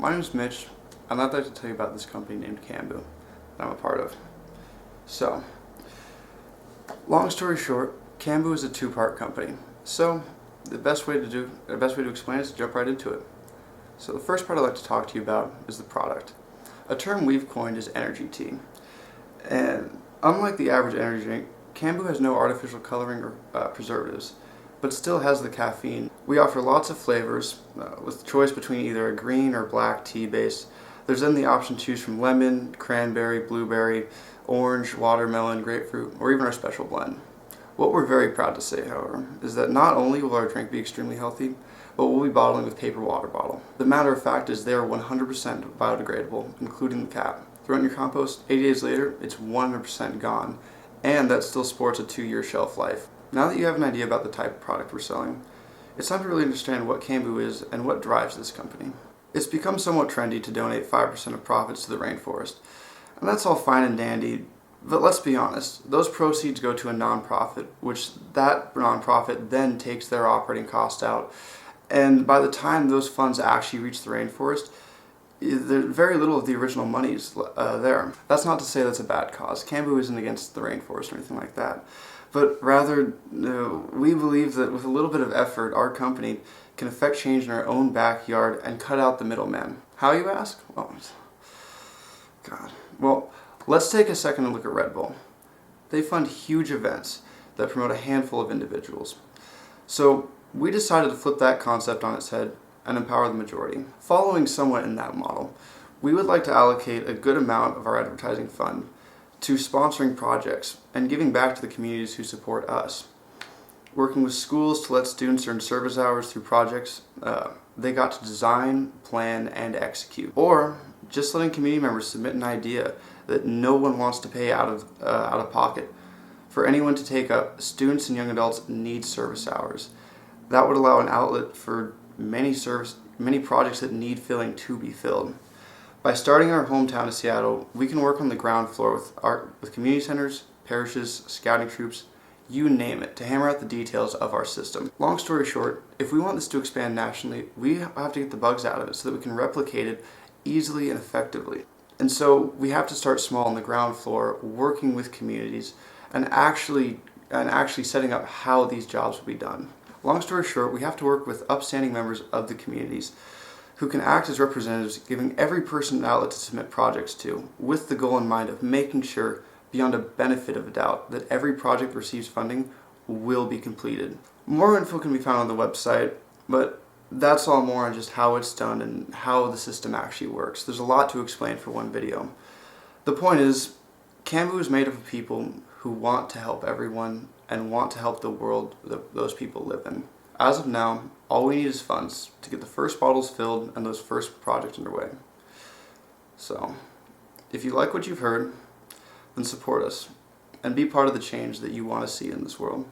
My name is Mitch, and I'd like to tell you about this company named Cambu that I'm a part of. So, long story short, Cambu is a two-part company. So, the best way to explain it is to jump right into it. So the first part I'd like to talk to you about is the product. A term we've coined is energy tea. And unlike the average energy drink, Cambu has no artificial coloring or preservatives, but still has the caffeine. We offer lots of flavors with choice between either a green or black tea base. There's then the option to choose from lemon, cranberry, blueberry, orange, watermelon, grapefruit, or even our special blend. What we're very proud to say, however, is that not only will our drink be extremely healthy, but we'll be bottling with paper water bottle. The matter of fact is they are 100% biodegradable, including the cap. Throw it in your compost, 80 days later, it's 100% gone, and that still sports a 2-year shelf life. Now that you have an idea about the type of product we're selling, it's time to really understand what Cambu is and what drives this company. It's become somewhat trendy to donate 5% of profits to the rainforest, and that's all fine and dandy, but let's be honest, those proceeds go to a nonprofit, which that nonprofit then takes their operating cost out, and by the time those funds actually reach the rainforest, there's very little of the original money's there. That's not to say that's a bad cause. Cambu isn't against the rainforest or anything like that. But rather, we believe that with a little bit of effort, our company can affect change in our own backyard and cut out the middleman. How, you ask? Well, let's take a second and look at Red Bull. They fund huge events that promote a handful of individuals. So we decided to flip that concept on its head and empower the majority. Following somewhat in that model, we would like to allocate a good amount of our advertising fund to sponsoring projects and giving back to the communities who support us. Working with schools to let students earn service hours through projects they got to design, plan, and execute. Or just letting community members submit an idea that no one wants to pay out of pocket for anyone to take up. Students and young adults need service hours. That would allow an outlet for many projects that need filling to be filled. By starting in our hometown of Seattle, we can work on the ground floor with community centers, parishes, scouting troops, you name it, to hammer out the details of our system. Long story short, if we want this to expand nationally, we have to get the bugs out of it so that we can replicate it easily and effectively. And so we have to start small on the ground floor, working with communities, and actually setting up how these jobs will be done. Long story short, we have to work with upstanding members of the communities who can act as representatives, giving every person an outlet to submit projects to, with the goal in mind of making sure, beyond a benefit of a doubt, that every project receives funding will be completed. More info can be found on the website, but that's all more on just how it's done and how the system actually works. There's a lot to explain for one video. The point is, Cambu is made up of people who want to help everyone and want to help the world that those people live in. As of now, all we need is funds to get the first bottles filled and those first projects underway. So, if you like what you've heard, then support us and be part of the change that you want to see in this world.